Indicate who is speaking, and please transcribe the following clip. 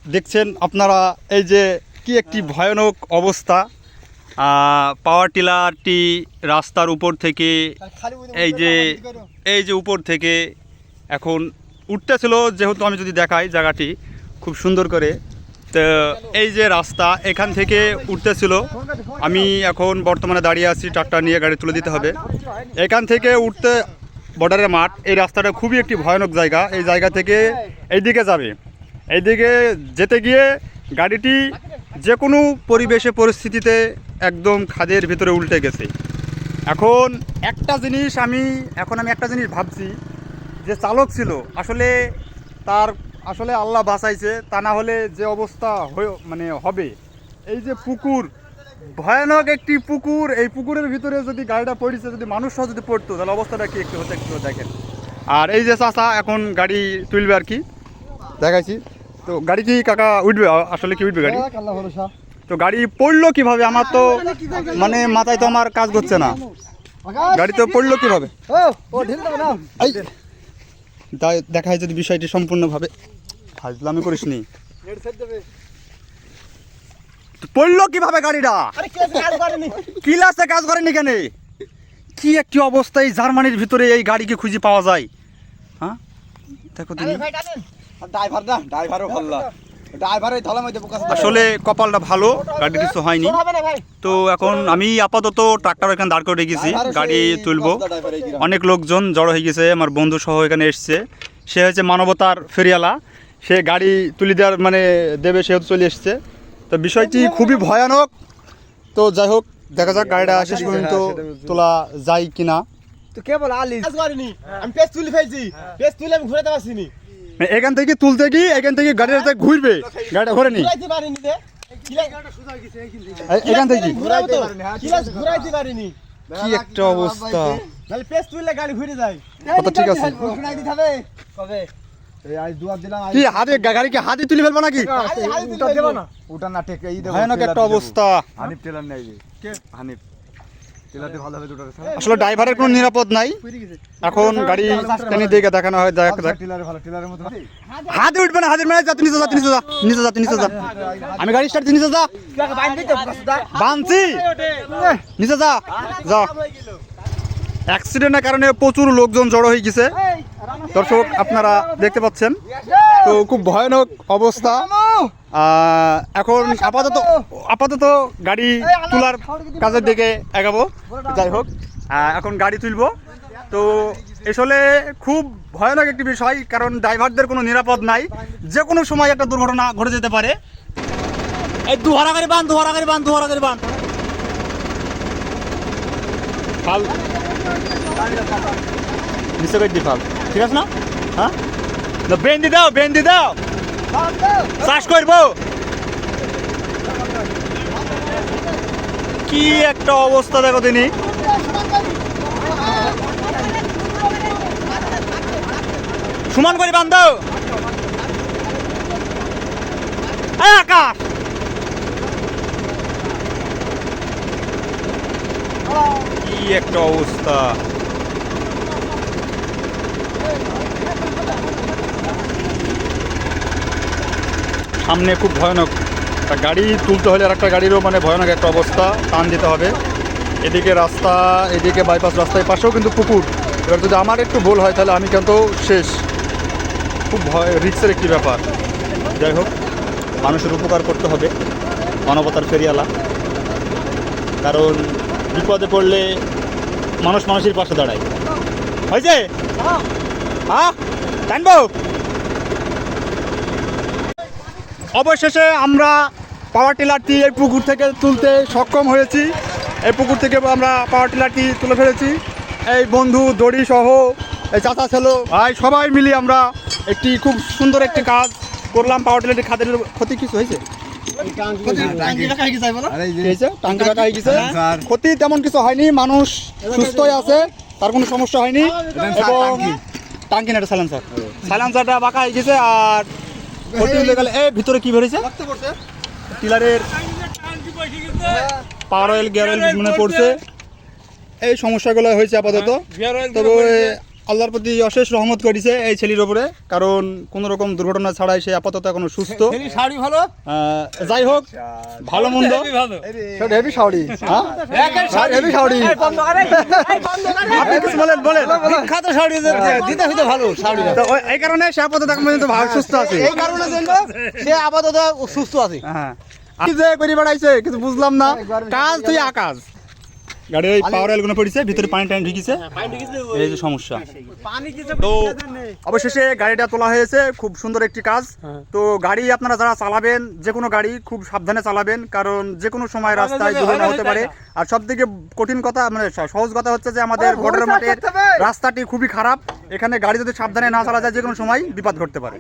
Speaker 1: দেখছেন আপনারা এই যে কি একটি ভয়ানক অবস্থা। পাওয়ার টিলারটি রাস্তার উপর থেকে এই যে উপর থেকে এখন উঠতেছিল, যেহেতু আমি যদি দেখাই জায়গাটি খুব সুন্দর করে, তো এই যে রাস্তা এখান থেকে উঠতেছিল। আমি এখন বর্তমানে দাঁড়িয়ে আছি, ট্রাক্টর নিয়ে গাড়ি তুলে দিতে হবে। এখান থেকে উঠতে বর্ডারের মাঠ, এই রাস্তাটা খুবই একটি ভয়ানক জায়গা। এই জায়গা থেকে এইদিকে যাবে, এইদিকে যেতে গিয়ে গাড়িটি যে কোনো পরিবেশে পরিস্থিতিতে একদম খাদের ভিতরে উল্টে গেছে। এখন একটা জিনিস আমি একটা জিনিস ভাবছি, যে চালক ছিল আসলে আল্লাহ বাঁচাইছে, তা না হলে যে অবস্থা হবে। এই যে পুকুর, ভয়ানক একটি পুকুর, এই পুকুরের ভিতরে যদি গাড়িটা পড়েছে, যদি মানুষ সহ যদি পড়তো তাহলে অবস্থাটা কি একটু হতে, একটু দেখেন। আর এই যে চাচা এখন গাড়ি তুলবে আর কি, দেখাইছি। তো গাড়ি কি কাকা উঠবে? আসলে কি উঠবে গাড়ি? তো গাড়ি পড়লো কিভাবে? আমার তো মাথায় তো আমার কাজ করছে না। গাড়ি তো পড়লো কিভাবে? দেখায় যদি বিষয়টি সম্পূর্ণভাবে, ফাজলামি করিস নি। পড়লো কিভাবে গাড়িটা? ক্লাসে কাজ করেনি কেন? কি একটি অবস্থা! এই জার্মানির ভিতরে এই গাড়িকে খুঁজে পাওয়া যায়? হ্যাঁ, দেখো তুমি। আসলে কপালটা ভালো, গাড়ি কিছু হয়নি। তো এখন আমি আপাতত ট্রাক্টর এখানে দাঁড় করে রেখেছি, গাড়ি তুলবো। অনেক লোকজন জড়ো হয়ে গেছে, আমার বন্ধু সহ এখানে এসছে। সে হচ্ছে মানবতার ফেরিওয়ালা, সে গাড়ি তুলে দেওয়ার দেবে, সেহেতু চলে এসছে। তো বিষয়টি খুবই ভয়ানক। তো যাই হোক, দেখা যাক গাড়িটা শেষ পর্যন্ত তোলা যায় কিনা।
Speaker 2: তো কেবল আমি পেজ তুলে ফেলছি, পেজ তুলে আমি ঘুরাতে পারছিনি।
Speaker 1: এখান থেকে তুলতে গিয়ে এখান থেকে গাড়িটা ঘুরবে, গাড়িটা ঘুরে নি এখান থেকে।
Speaker 2: ঘুরাইতে পারিনি,
Speaker 1: কি একটা অবস্থা!
Speaker 2: তাহলে পেজ তুললে গাড়ি ঘুরে যায়।
Speaker 1: কত ঠিক আছে,
Speaker 2: কবে
Speaker 1: কি হাতে গাড়িকে হাতে তুলে ফেলবো নাকি?
Speaker 2: ওটা না টেকে
Speaker 1: ভয়ানক একটা অবস্থা।
Speaker 2: হানিফ টেলার নাই কে? হানিফ টেলারতে ভালো হবে দুটো।
Speaker 1: আসলে ড্রাইভারের কোনো নিরাপদ নাই। এখন গাড়ি টেনে দিকে দেখানো হয়,
Speaker 2: টেলারে ভালো, টেলারের মতো
Speaker 1: হাতে উঠবে না, হাতের মেরে যা, নিচে যা, নিচে যা, নিচে যা, নিচে যা। আমি গাড়ি স্টার্ট নিচে যা, বানছি, নিচে যা, যা। অ্যাক্সিডেন্টের কারণে প্রচুর লোকজন জড়ো হয়ে গেছে, দর্শক আপনারা দেখতে পাচ্ছেন। তো খুব ভয়ানক অবস্থা। এখন আপাতত গাড়ি তোলার কাজের দিকে এগাবো। যাই হোক, এখন গাড়ি তুলবো। তো আসলে খুব ভয়ানক একটি বিষয়, কারণ ড্রাইভারদের কোনো নিরাপদ নাই, যে কোনো সময় একটা দুর্ঘটনা ঘটে যেতে পারে। এই দুহারা গাড়ি বান, দুহারা গাড়ি বান, দুহারা গাড়ি বান। ফাল নিচে করে দি, ফাল ঠিক আছে না? হ্যাঁ, বেন্দি দাও, বেন্দি দাও, চাষ করবো। কি একটা অবস্থা দেখো তিনি। সমান করে বান্ধ আকাশ। কি একটা অবস্থা! সামনে খুব ভয়ানক গাড়ি তুলতে হলে আর একটা গাড়িরও ভয়ানক একটা অবস্থা, টান দিতে হবে। এদিকে রাস্তা, এদিকে বাইপাস রাস্তায়, পাশেও কিন্তু পুকুর। এবার যদি আমার একটু ভুল হয় তাহলে আমি কিন্তু শেষ। খুব রিস্কের একটি ব্যাপার। যাই হোক, মানুষের উপকার করতে হবে, মানবতার ফেরিওয়ালা। কারণ বিপদে পড়লে মানুষ মানুষের পাশে দাঁড়ায়। হয়েছে? হ্যাঁ, টানবো। অবশেষে আমরা পাওয়ার টিলারটি এই পুকুর থেকে তুলতে সক্ষম হয়েছি। এই পুকুর থেকে আমরা পাওয়ার টিলারটি তুলে ফেলেছি। এই বন্ধু, দড়ি সহ, এই চাচা ছেলে ভাই সবাই মিলে আমরা একটি খুব সুন্দর একটি কাজ করলাম। পাওয়ার টিলারটি খাদের ক্ষতি কিছু হয়েছে? ক্ষতি তেমন কিছু হয়নি, মানুষ সুস্থই আছে, তার কোনো সমস্যা হয়নি। এবং টাঙ্কি না, সাইলেন্সার, সাইলেন্সারটা বাঁকা হয়ে গেছে। আর ক্ষতি হয়ে গেলে এই ভিতরে কি বেরিয়েছে, টিলারের পাওয়ার অয়েল, গিয়ার অয়েল পড়ছে। এই সমস্যাগুলো হয়েছে আপাতত। তবে আল্লাহর প্রতি অশেষ রহমত করেছে এই ছেলের উপরে, কারণ কোনো রকম দুর্ঘটনা ছাড়াই সে আপাতত এখনো সুস্থ।
Speaker 2: শাড়ি ভালো,
Speaker 1: যাই হোক, ভালো মন্দ
Speaker 2: সেটা হেভি শাড়ি, হেভি শাড়ি।
Speaker 1: আপনি কিছু বলেন বলেন।
Speaker 2: বিখ্যাত শাড়ি দিতে হইতে ভালো শাড়ি।
Speaker 1: তো এই কারণে সে আপাতত এখন পর্যন্ত ভালো সুস্থ আছে।
Speaker 2: এই কারণে জন্য সে আপাতত সুস্থ আছে।
Speaker 1: হ্যাঁ, কি যে করে বেড়াইছে কিছু বুঝলাম না। কাজ তুই আকাশ, গাড়ির ওই পাওয়ার অয়েলগুলো পড়েছে, ভিতরে পানি টানি ঢুকিছে, এই যে সমস্যা। তো অবশেষে গাড়িটা তোলা হয়েছে, খুব সুন্দর একটি কাজ। তো গাড়ি আপনারা যারা চালাবেন, যে কোনো গাড়ি খুব সাবধানে চালাবেন, কারণ যে কোনো সময় রাস্তায় দুর্ঘটনা হতে পারে। আর সব থেকে কঠিন কথা, মানে সহজ কথা হচ্ছে যে আমাদের বর্ডার মাঠের রাস্তাটি খুবই খারাপ, এখানে গাড়ি যদি সাবধানে না চালা যায় যে কোনো সময় বিপদ ঘটতে পারে।